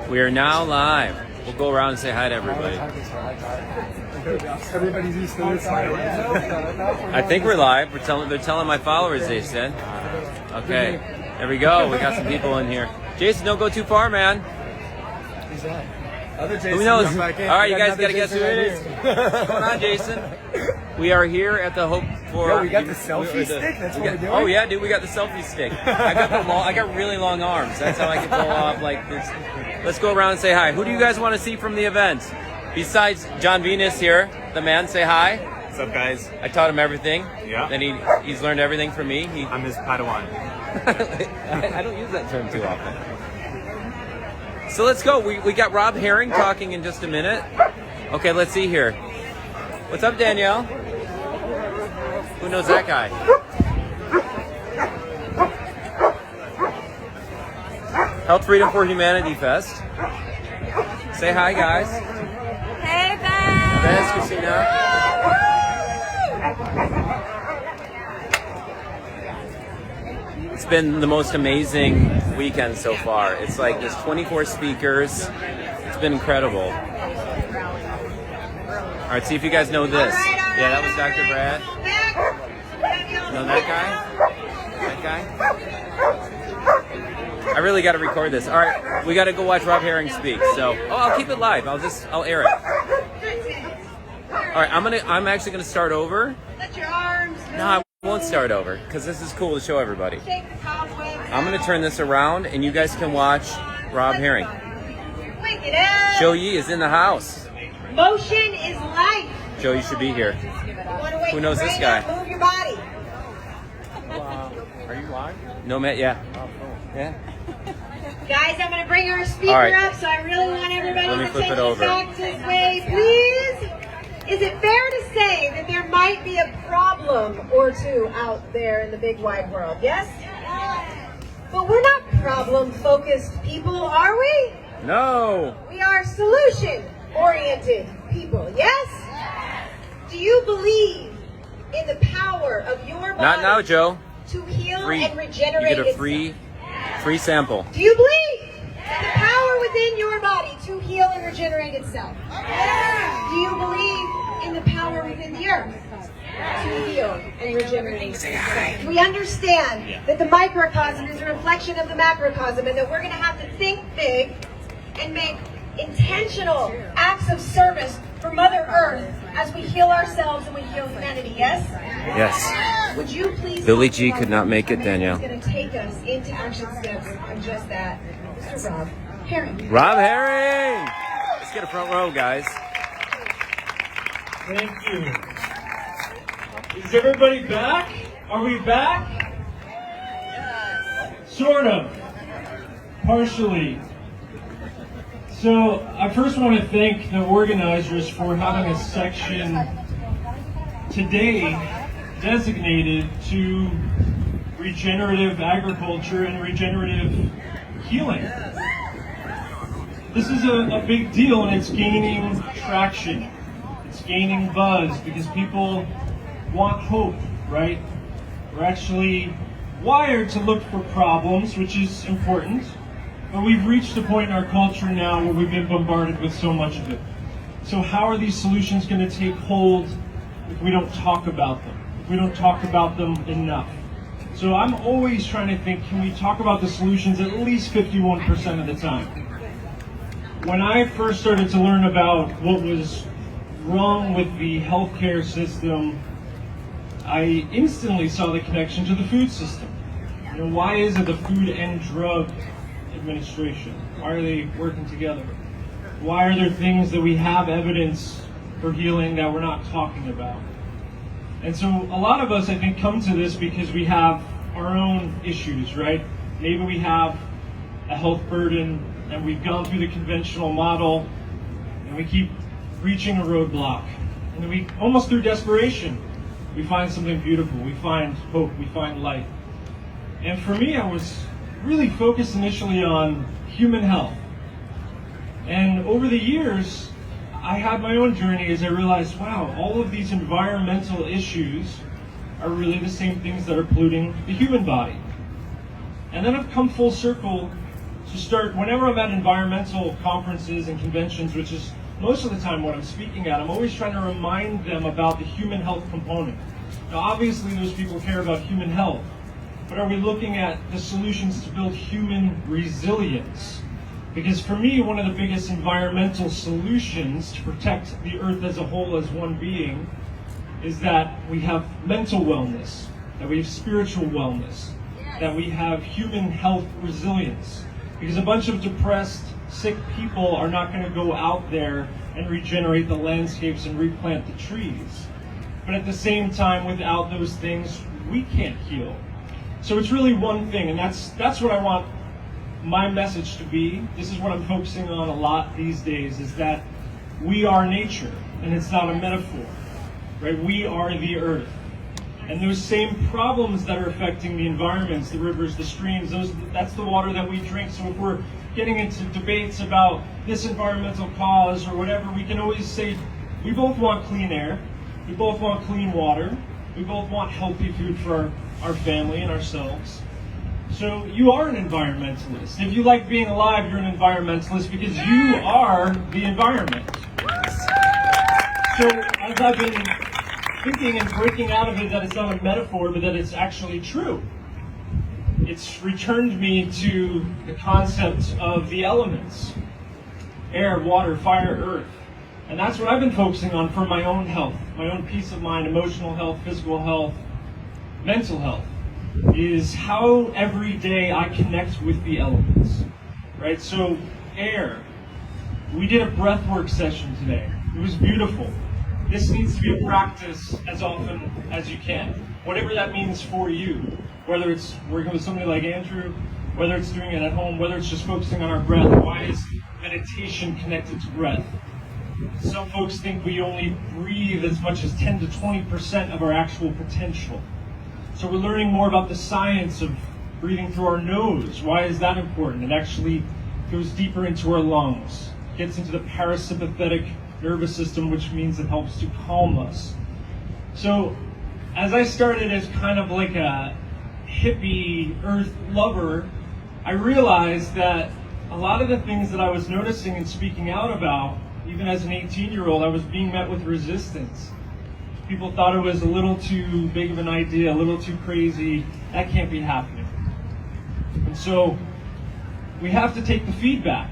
We are now live. We'll go around and say hi to everybody. Everybody's used to this. I think we're live. They're telling my followers, they said. Okay, there we go. We got some people in here. Jason, don't go too far, man. Who's that? Other Jason. Who knows? All right, you guys got to guess who it is. What's going on, Jason? We are here at the Hope for... Yo, we got the selfie stick? That's what we're doing? Oh, yeah, dude, we got the selfie stick. I got really long arms. That's how I can pull off like this. Let's go around and say hi. Who do you guys want to see from the event? Besides John Venus here, the man, say hi. What's up, guys? I taught him everything. Yeah. Then he's learned everything from me. I'm his Padawan. I don't use that term too often. So let's go. We got Rob Herring talking in just a minute. Okay, let's see here. What's up, Danielle? Who knows that guy? Health Freedom for Humanity Fest. Say hi, guys. Hey, Ben. Thanks, Christina. It's been the most amazing weekend so far. It's like there's 24 speakers. It's been incredible. All right, see if you guys know this. Yeah, that was Dr. Brad. Know that guy? That guy? I really got to record this. All right, we got to go watch Rob Herring speak. So, I'll keep it live. I'll air it. All right, I'm actually gonna start over. Let your arms move. No, I won't start over because this is cool to show everybody. Shake the cobwebs. I'm gonna turn this around and you guys can watch Rob Herring. Wake it up. Joe Yee is in the house. Motion is life. Joe, you should be here. You want to wake Who knows your this brain guy? up, move your body. Are you live? No, Matt. Yeah. Yeah. Guys, I'm going to bring our speaker All right. up, so I really want everybody Let me to flip take it it over. back this way, please. Is it fair to say that there might be a problem or two out there in the big wide world? Yes? But we're not problem-focused people, are we? No. We are solution-oriented people, yes? Do you believe in the power of your body Not now, Joe. to heal Free. and regenerate You get a itself? free sample. Do you believe in the power within your body to heal and regenerate itself? Do you believe in the power within the earth to heal and regenerate itself? We understand that the microcosm is a reflection of the macrocosm and that we're going to have to think big and make intentional acts of service for Mother Earth as we heal ourselves and we heal humanity, yes? Yes. Would you please... Billy G could not make it, Danielle. ...is going to take us into action steps on just that. Mr. Rob Herring. Rob Herring! Let's get a front row, guys. Thank you. Is everybody back? Are we back? Sort of. Partially. So I first want to thank the organizers for having a section today designated to regenerative agriculture and regenerative healing. This is a big deal and it's gaining traction. It's gaining buzz because people want hope, right? We're actually wired to look for problems, which is important. But we've reached a point in our culture now where we've been bombarded with so much of it. So how are these solutions going to take hold if we don't talk about them? If we don't talk about them enough? So I'm always trying to think, can we talk about the solutions at least 51% of the time? When I first started to learn about what was wrong with the healthcare system, I instantly saw the connection to the food system. You know, why is it the Food and Drug Administration? Why are they working together? Why are there things that we have evidence for healing that we're not talking about? And so a lot of us, I think, come to this because we have our own issues, right? Maybe we have a health burden and we've gone through the conventional model and we keep reaching a roadblock. And then we, almost through desperation, we find something beautiful. We find hope. We find light. And for me, I was really focused initially on human health. And over the years, I had my own journey as I realized, wow, all of these environmental issues are really the same things that are polluting the human body. And then I've come full circle to start, whenever I'm at environmental conferences and conventions, which is most of the time what I'm speaking at, I'm always trying to remind them about the human health component. Now, obviously, those people care about human health, but are we looking at the solutions to build human resilience? Because for me, one of the biggest environmental solutions to protect the earth as a whole as one being is that we have mental wellness, that we have spiritual wellness, that we have human health resilience. Because a bunch of depressed, sick people are not going to go out there and regenerate the landscapes and replant the trees. But at the same time, without those things, we can't heal. So it's really one thing, and that's what I want my message to be. This is what I'm focusing on a lot these days, is that we are nature, and it's not a metaphor, right? We are the earth. And those same problems that are affecting the environments, the rivers, the streams, that's the water that we drink. So if we're getting into debates about this environmental cause or whatever, we can always say, we both want clean air, we both want clean water, we both want healthy food for our family and ourselves. So you are an environmentalist. If you like being alive, you're an environmentalist because you are the environment. So as I've been thinking and breaking out of it that it's not a metaphor, but that it's actually true, it's returned me to the concept of the elements: air, water, fire, earth. And that's what I've been focusing on for my own health, my own peace of mind, emotional health, physical health, mental health, is how every day I connect with the elements, right? So air, we did a breathwork session today. It was beautiful. This needs to be a practice as often as you can, whatever that means for you, whether it's working with somebody like Andrew, whether it's doing it at home, whether it's just focusing on our breath. Why is meditation connected to breath? Some folks think we only breathe as much as 10 to 20% of our actual potential. So we're learning more about the science of breathing through our nose. Why is that important? It actually goes deeper into our lungs, gets into the parasympathetic nervous system, which means it helps to calm us. So as I started as kind of like a hippie earth lover, I realized that a lot of the things that I was noticing and speaking out about, even as an 18-year-old, I was being met with resistance. People thought it was a little too big of an idea, a little too crazy. That can't be happening. And so we have to take the feedback,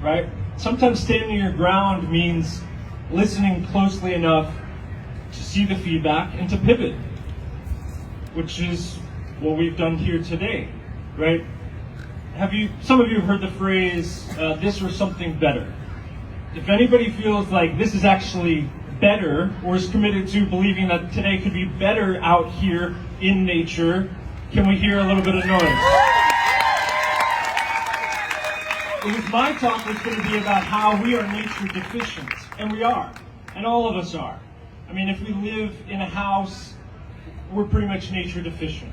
right? Sometimes standing your ground means listening closely enough to see the feedback and to pivot, which is what we've done here today, right? Some of you have heard the phrase, this or something better. If anybody feels like this is actually better, or is committed to believing that today could be better out here in nature, can we hear a little bit of noise? It was my talk was going to be about how we are nature deficient, and we are, and all of us are. I mean, if we live in a house, we're pretty much nature deficient.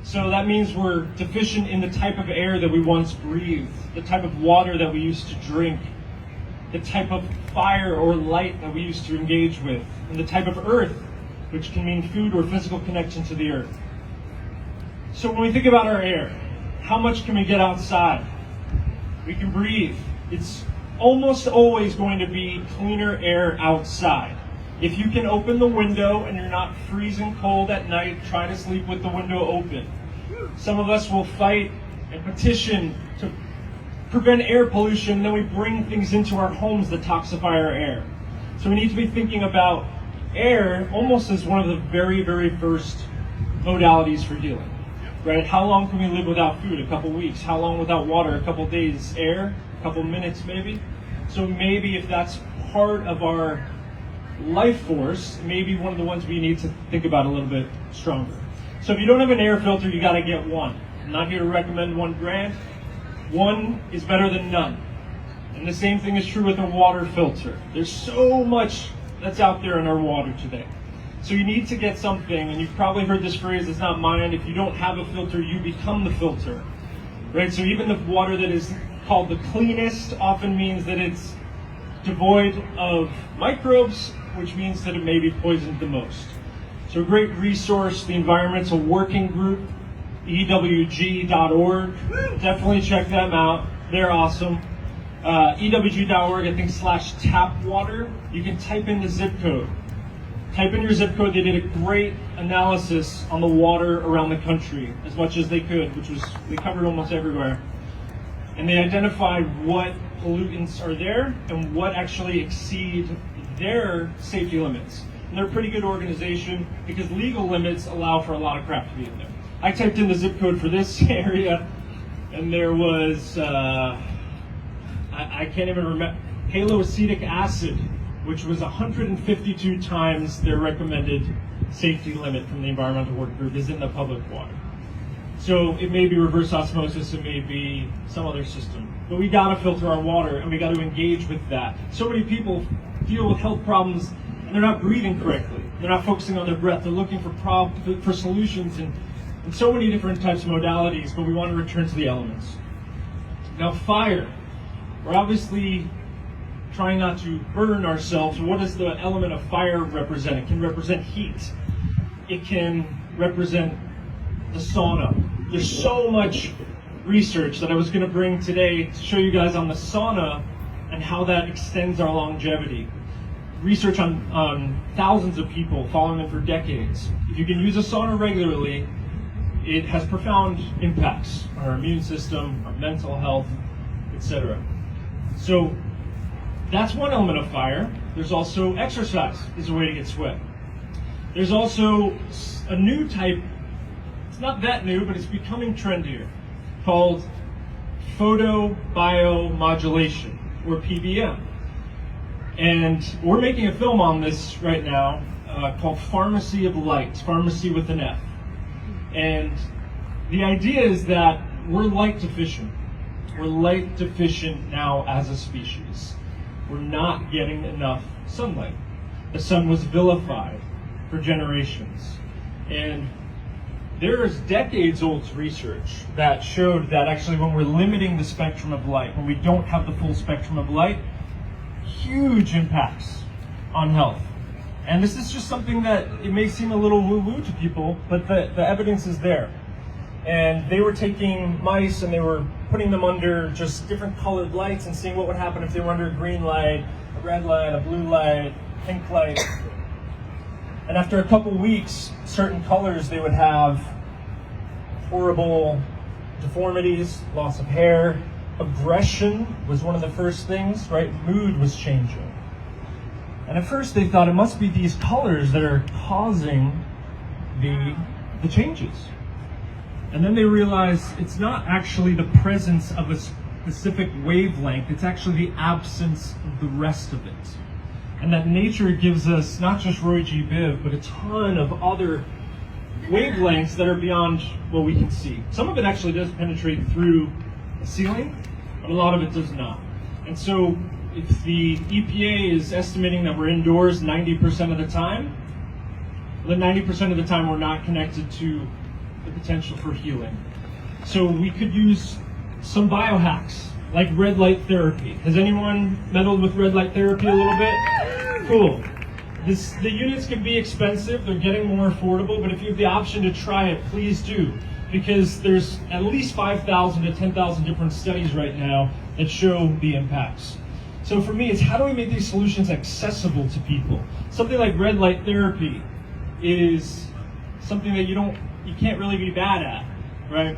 So that means we're deficient in the type of air that we once breathed, the type of water that we used to drink, the type of fire or light that we used to engage with, and the type of earth, which can mean food or physical connection to the earth. So when we think about our air, how much can we get outside? We can breathe. It's almost always going to be cleaner air outside. If you can open the window and you're not freezing cold at night, try to sleep with the window open. Some of us will fight and petition to prevent air pollution, then we bring things into our homes that toxify our air. So we need to be thinking about air almost as one of the very, very first modalities for healing, right? How long can we live without food? A couple weeks. How long without water? A couple days. Air? A couple minutes maybe. So maybe if that's part of our life force, maybe one of the ones we need to think about a little bit stronger. So if you don't have an air filter, you got to get one. I'm not here to recommend one brand. One is better than none. And the same thing is true with a water filter. There's so much that's out there in our water today. So you need to get something, and you've probably heard this phrase, it's not mine, if you don't have a filter, you become the filter. Right? So even the water that is called the cleanest often means that it's devoid of microbes, which means that it may be poisoned the most. So a great resource, the Environmental Working Group, ewg.org. Definitely check them out. They're awesome. ewg.org, I think /tapwater. You can type in the zip code. Type in your zip code. They did a great analysis on the water around the country, as much as they could, which was, they covered almost everywhere. And they identified what pollutants are there and what actually exceed their safety limits. And they're a pretty good organization because legal limits allow for a lot of crap to be in there. I typed in the zip code for this area, and there was, I can't even remember, haloacetic acid, which was 152 times their recommended safety limit from the environmental work group, is in the public water. So it may be reverse osmosis, it may be some other system. But we gotta filter our water and we gotta engage with that. So many people deal with health problems and they're not breathing correctly. They're not focusing on their breath. They're looking for solutions in so many different types of modalities, but we want to return to the elements. Now fire, we're obviously trying not to burn ourselves. What does the element of fire represent? It can represent heat. It can represent the sauna. There's so much research that I was going to bring today to show you guys on the sauna and how that extends our longevity. Research on thousands of people, following them for decades. If you can use a sauna regularly, it has profound impacts on our immune system, our mental health, etc. So that's one element of fire. There's also exercise is a way to get sweat. There's also a new type, it's not that new, but it's becoming trendier, called photobiomodulation, or PBM. And we're making a film on this right now called Pharmacy of Light, pharmacy with an F. And the idea is that we're light deficient. We're light deficient now as a species. We're not getting enough sunlight. The sun was vilified for generations. And there is decades-old research that showed that actually when we're limiting the spectrum of light, when we don't have the full spectrum of light, huge impacts on health. And this is just something that it may seem a little woo-woo to people, but the evidence is there. And they were taking mice and they were putting them under just different colored lights and seeing what would happen if they were under a green light, a red light, a blue light, pink light. And after a couple weeks, certain colors, they would have horrible deformities, loss of hair, aggression was one of the first things, right? Mood was changing. And at first they thought it must be these colors that are causing the changes. And then they realized it's not actually the presence of a specific wavelength, it's actually the absence of the rest of it. And that nature gives us not just Roy G. Biv, but a ton of other wavelengths that are beyond what we can see. Some of it actually does penetrate through the ceiling, but a lot of it does not. And so if the EPA is estimating that we're indoors 90% of the time, then 90% of the time we're not connected to the potential for healing. So we could use some biohacks, like red light therapy. Has anyone meddled with red light therapy a little bit? Cool. The units can be expensive, they're getting more affordable, but if you have the option to try it, please do. Because there's at least 5,000 to 10,000 different studies right now that show the impacts. So for me, it's how do we make these solutions accessible to people? Something like red light therapy is something that you can't really be bad at, right?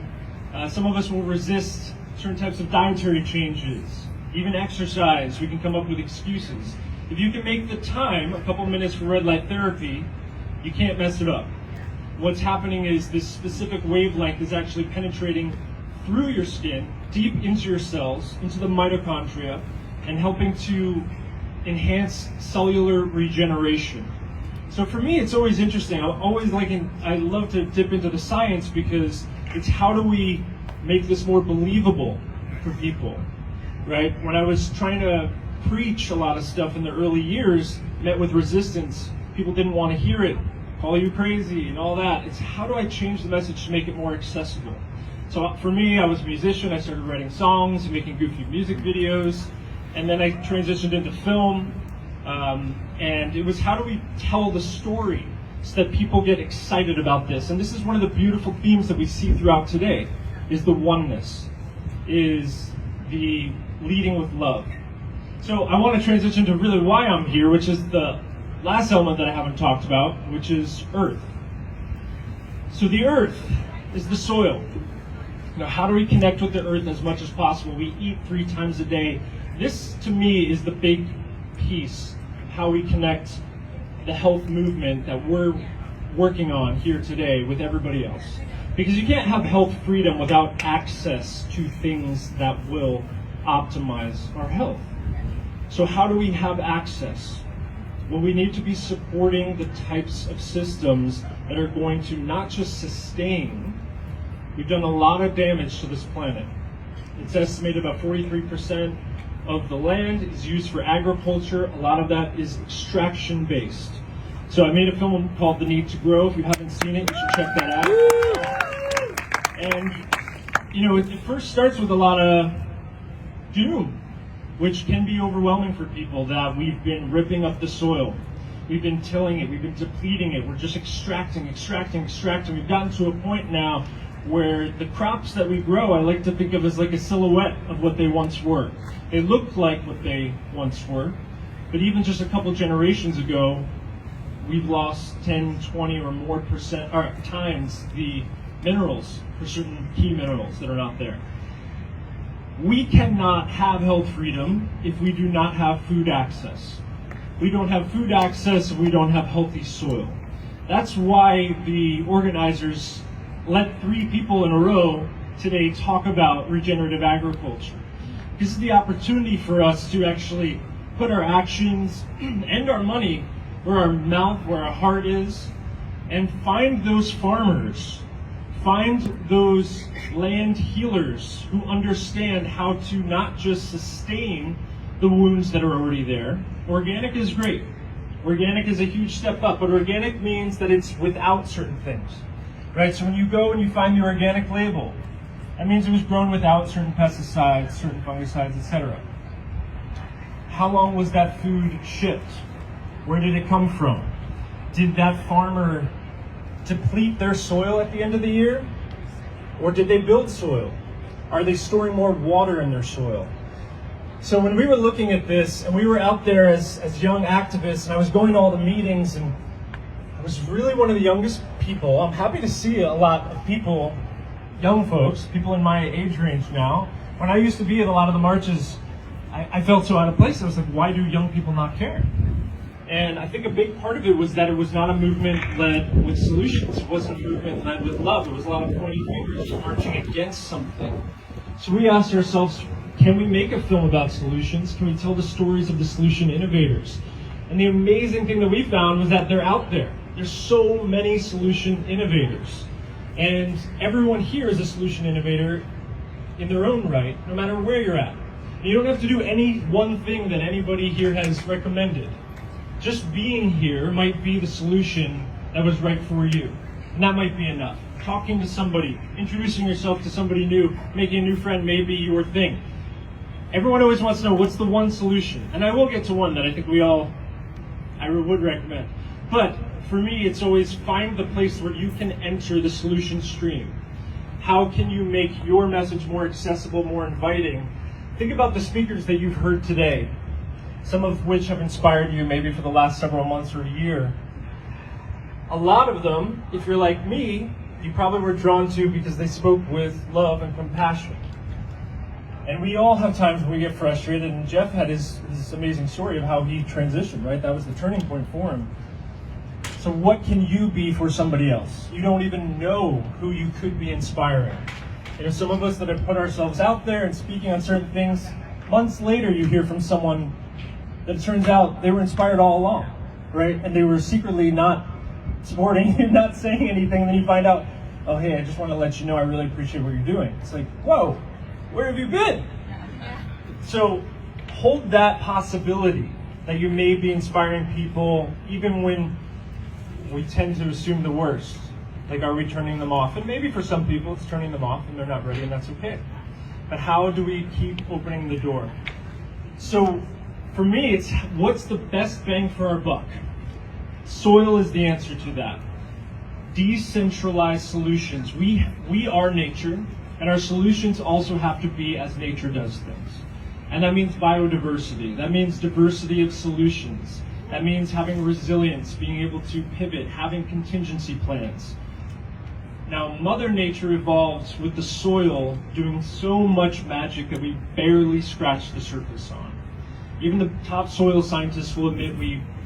Some of us will resist certain types of dietary changes, even exercise. We can come up with excuses. If you can make the time, a couple minutes for red light therapy, you can't mess it up. What's happening is this specific wavelength is actually penetrating through your skin, deep into your cells, into the mitochondria, and helping to enhance cellular regeneration. So for me, it's always interesting. I love to dip into the science because it's how do we make this more believable for people, right? When I was trying to preach a lot of stuff in the early years, met with resistance. People didn't want to hear it, call you crazy and all that. It's how do I change the message to make it more accessible? So for me, I was a musician. I started writing songs and making goofy music videos. And then I transitioned into film. And it was how do we tell the story? so that people get excited about this. And this is one of the beautiful themes that we see throughout today, is the oneness, is the leading with love. So I want to transition to really why I'm here, which is the last element that I haven't talked about, which is earth. So the earth is the soil. Now, how do we connect with the earth as much as possible? We eat 3 times a day. This, to me, is the big piece of how we connect the health movement that we're working on here today with everybody else. Because you can't have health freedom without access to things that will optimize our health. So how do we have access? Well, we need to be supporting the types of systems that are going to not just sustain. We've done a lot of damage to this planet. It's estimated about 43% of the land is used for agriculture. A lot of that is extraction based. So I made a film called The Need to Grow. If you haven't seen it, you should check that out. And, you know, it first starts with a lot of doom, which can be overwhelming for people, that we've been ripping up the soil. We've been tilling it. We've been depleting it. We're just extracting. We've gotten to a point now where the crops that we grow, I like to think of as like a silhouette of what they once were. They look like what they once were, but even just a couple generations ago, we've lost 10, 20 or more percent, or times the minerals for certain key minerals that are not there. We cannot have health freedom if we do not have food access. We don't have food access if we don't have healthy soil. That's why the organizers let 3 people in a row today talk about regenerative agriculture. This is the opportunity for us to actually put our actions and our money where our mouth, where our heart is, and find those farmers, find those land healers who understand how to not just sustain the wounds that are already there. Organic is great. Organic is a huge step up, but organic means that it's without certain things. Right, so when you go and you find the organic label, that means it was grown without certain pesticides, certain fungicides, etc. How long was that food shipped? Where did it come from? Did that farmer deplete their soil at the end of the year? Or did they build soil? Are they storing more water in their soil? So when we were looking at this, and we were out there as young activists, and I was going to all the meetings, and I was really one of the youngest people. I'm happy to see a lot of people, young folks, people in my age range now. When I used to be at a lot of the marches, I felt so out of place. I was like, why do young people not care? And I think a big part of it was that it was not a movement led with solutions. It wasn't a movement led with love. It was a lot of pointing fingers marching against something. So we asked ourselves, can we make a film about solutions? Can we tell the stories of the solution innovators? And the amazing thing that we found was that they're out there. There's so many solution innovators. And everyone here is a solution innovator in their own right, no matter where you're at. And you don't have to do any one thing that anybody here has recommended. Just being here might be the solution that was right for you. And that might be enough. Talking to somebody, introducing yourself to somebody new, making a new friend may be your thing. Everyone always wants to know, what's the one solution? And I will get to one that I think I would recommend. But for me, it's always find the place where you can enter the solution stream. How can you make your message more accessible, more inviting? Think about the speakers that you've heard today, some of which have inspired you maybe for the last several months or a year. A lot of them, if you're like me, you probably were drawn to because they spoke with love and compassion. And we all have times when we get frustrated, and Jeff had his amazing story of how he transitioned, right? That was the turning point for him. So what can you be for somebody else? You don't even know who you could be inspiring. You know, some of us that have put ourselves out there and speaking on certain things, months later you hear from someone that it turns out they were inspired all along, right? And they were secretly not supporting you, not saying anything, and then you find out, oh, hey, I just want to let you know I really appreciate what you're doing. It's like, whoa, where have you been? So hold that possibility that you may be inspiring people even when we tend to assume the worst. Like, are we turning them off? And maybe for some people it's turning them off and they're not ready, and that's okay. But how do we keep opening the door? So for me, it's what's the best bang for our buck? Soil is the answer to that. Decentralized solutions. We are nature, and our solutions also have to be as nature does things. And that means biodiversity. That means diversity of solutions. That means having resilience, being able to pivot, having contingency plans. Now, Mother Nature evolved with the soil doing so much magic that we barely scratched the surface on. Even the top soil scientists will admit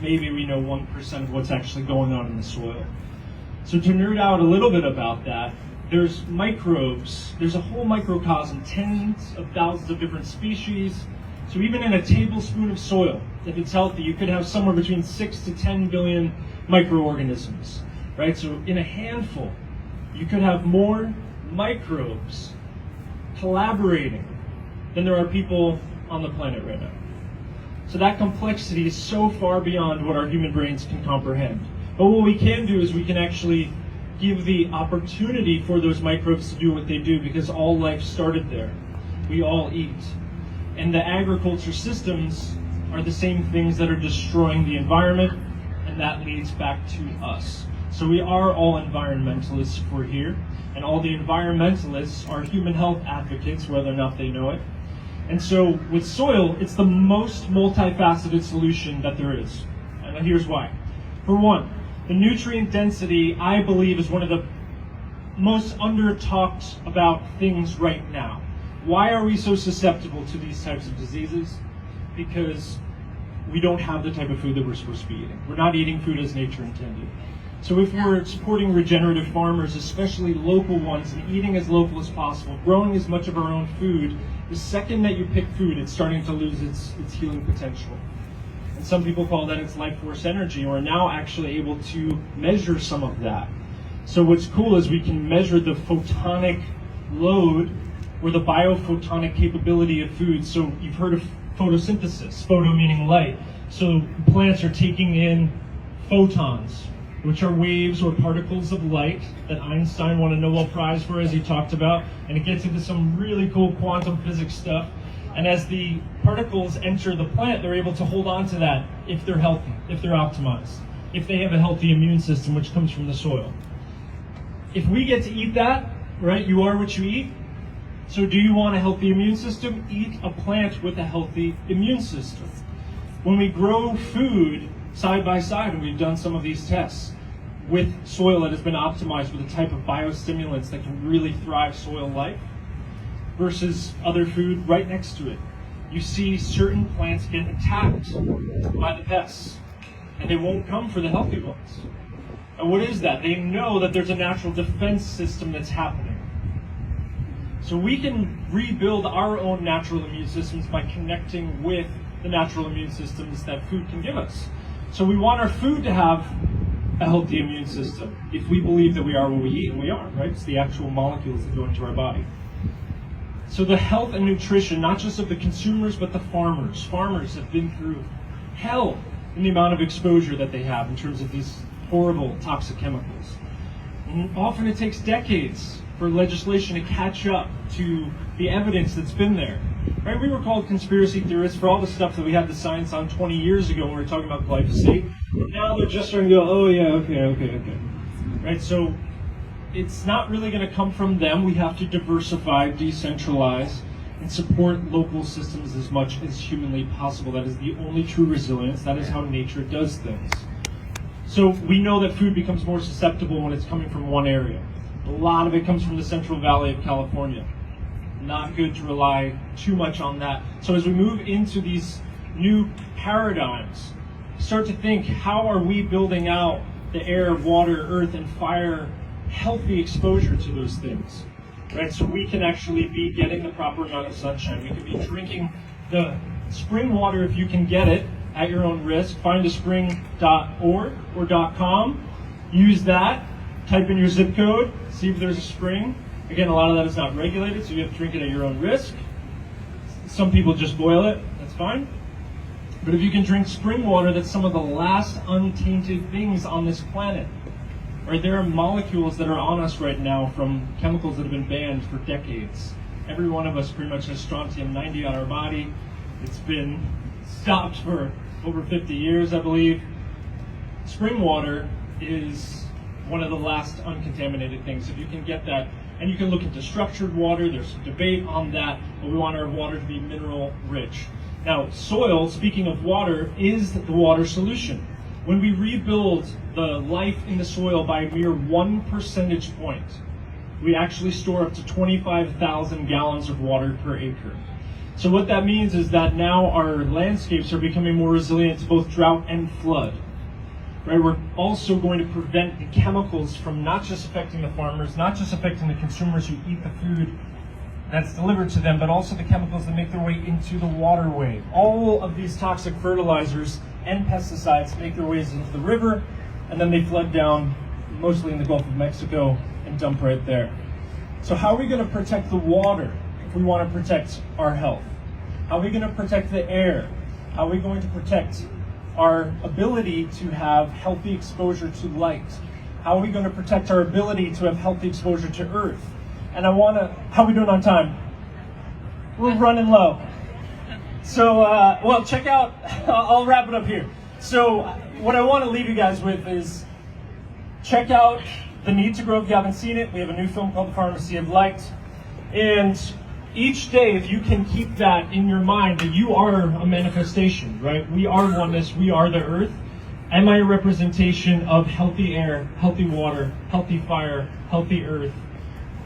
maybe we know 1% of what's actually going on in the soil. So to nerd out a little bit about that, there's microbes, there's a whole microcosm, tens of thousands of different species. So even in a tablespoon of soil, if it's healthy, you could have somewhere between 6 to 10 billion microorganisms, right? So in a handful, you could have more microbes collaborating than there are people on the planet right now. So that complexity is so far beyond what our human brains can comprehend. But what we can do is we can actually give the opportunity for those microbes to do what they do, because all life started there. We all eat. And the agriculture systems are the same things that are destroying the environment, and that leads back to us. So we are all environmentalists if we're here, and all the environmentalists are human health advocates, whether or not they know it. And so with soil, it's the most multifaceted solution that there is. And here's why. For one, the nutrient density, I believe, is one of the most under-talked about things right now. Why are we so susceptible to these types of diseases? Because we don't have the type of food that we're supposed to be eating. We're not eating food as nature intended. So if we're supporting regenerative farmers, especially local ones, and eating as local as possible, growing as much of our own food, the second that you pick food, it's starting to lose its healing potential. And some people call that its life force energy, or are now actually able to measure some of that. So what's cool is we can measure the photonic load, or the biophotonic capability of food. So you've heard of photosynthesis, photo meaning light. So plants are taking in photons, which are waves or particles of light that Einstein won a Nobel Prize for, as he talked about. And it gets into some really cool quantum physics stuff. And as the particles enter the plant, they're able to hold on to that if they're healthy, if they're optimized, if they have a healthy immune system, which comes from the soil. If we get to eat that, right, you are what you eat. So do you want a healthy immune system? Eat a plant with a healthy immune system. When we grow food side by side, and we've done some of these tests, with soil that has been optimized with a type of biostimulants that can really thrive soil life, versus other food right next to it, you see certain plants get attacked by the pests, and they won't come for the healthy ones. And what is that? They know that there's a natural defense system that's happening. So we can rebuild our own natural immune systems by connecting with the natural immune systems that food can give us. So we want our food to have a healthy immune system if we believe that we are what we eat, and we are, right? It's the actual molecules that go into our body. So the health and nutrition, not just of the consumers, but the farmers. Farmers have been through hell in the amount of exposure that they have in terms of these horrible toxic chemicals. And often it takes decades for legislation to catch up to the evidence that's been there. Right? We were called conspiracy theorists for all the stuff that we had the science on 20 years ago when we were talking about glyphosate. Now they're just starting to go, oh yeah, okay. Right? So it's not really going to come from them. We have to diversify, decentralize, and support local systems as much as humanly possible. That is the only true resilience. That is how nature does things. So we know that food becomes more susceptible when it's coming from one area. A lot of it comes from the Central Valley of California. Not good to rely too much on that. So as we move into these new paradigms, start to think, how are we building out the air, water, earth, and fire healthy exposure to those things? Right? So we can actually be getting the proper amount of sunshine. We can be drinking the spring water if you can get it at your own risk. Find a spring.org or .com. Use that. Type in your zip code. See if there's a spring. Again, a lot of that is not regulated, so you have to drink it at your own risk. Some people just boil it. That's fine. But if you can drink spring water, that's some of the last untainted things on this planet. Right? There are molecules that are on us right now from chemicals that have been banned for decades. Every one of us pretty much has strontium-90 on our body. It's been stopped for over 50 years, I believe. spring water is one of the last uncontaminated things. If you can get that, and you can look into structured water, there's some debate on that, but we want our water to be mineral rich. Now, soil, speaking of water, is the water solution. When we rebuild the life in the soil by a mere 1 percentage point, we actually store up to 25,000 gallons of water per acre. So what that means is that now our landscapes are becoming more resilient to both drought and flood. Right? We're also going to prevent the chemicals from not just affecting the farmers, not just affecting the consumers who eat the food that's delivered to them, but also the chemicals that make their way into the waterway. All of these toxic fertilizers and pesticides make their ways into the river, and then they flood down, mostly in the Gulf of Mexico, and dump right there. So how are we going to protect the water if we want to protect our health? How are we going to protect the air? How are we going to protect our ability to have healthy exposure to light? How are we going to protect our ability to have healthy exposure to earth? And how are we doing on time? We're running low. So, well, check out, I'll wrap it up here. So, what I want to leave you guys with is check out The Need to Grow if you haven't seen it. We have a new film called The Pharmacy of Light. And each day, if you can keep that in your mind, that you are a manifestation, right? We are oneness, we are the earth. Am I a representation of healthy air, healthy water, healthy fire, healthy earth?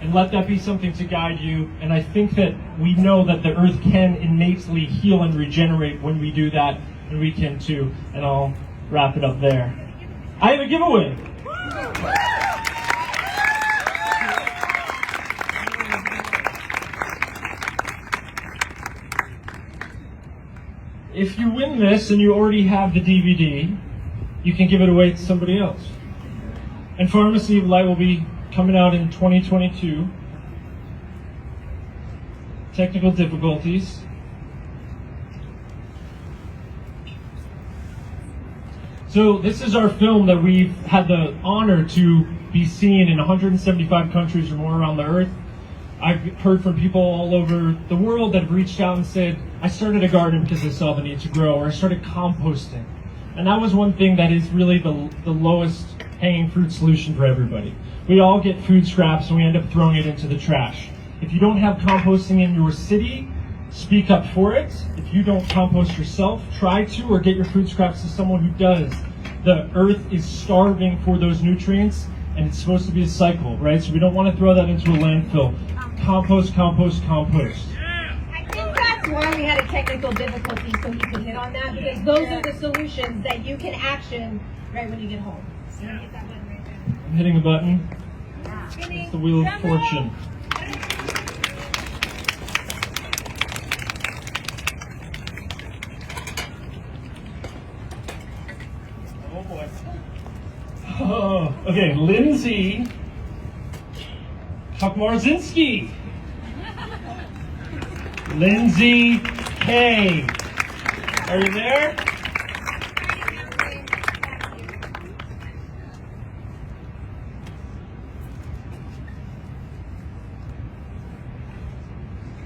And let that be something to guide you. And I think that we know that the earth can innately heal and regenerate when we do that, and we can too. And I'll wrap it up there. I have a giveaway. If you win this and you already have the DVD, you can give it away to somebody else. And Pharmacy of Light will be coming out in 2022. Technical difficulties. So this is our film that we've had the honor to be seen in 175 countries or more around the earth. I've heard from people all over the world that have reached out and said, I started a garden because I saw the need to grow, or I started composting. And that was one thing that is really the lowest hanging fruit solution for everybody. We all get food scraps and we end up throwing it into the trash. If you don't have composting in your city, speak up for it. If you don't compost yourself, try to, or get your food scraps to someone who does. The earth is starving for those nutrients, and it's supposed to be a cycle, right? So we don't want to throw that into a landfill. Compost, compost, compost. I think that's why we had a technical difficulty, so he could hit on that, because those are the solutions that you can action right when you get home. So you hit that button right there. I'm hitting a button. It's the Wheel of Fortune. Oh boy. Oh, okay, Lindsay Chokmarzinski. Lindsay K. Are you there?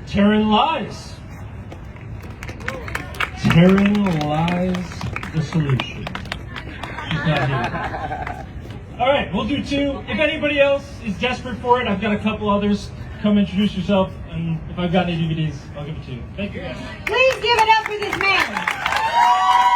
Taryn Lies. Taryn Lies the solution. She's not here. All right, we'll do two. If anybody else is desperate for it, I've got a couple others. Come introduce yourself, and if I've got any DVDs, I'll give it to you. Thank you guys. Please give it up for this man.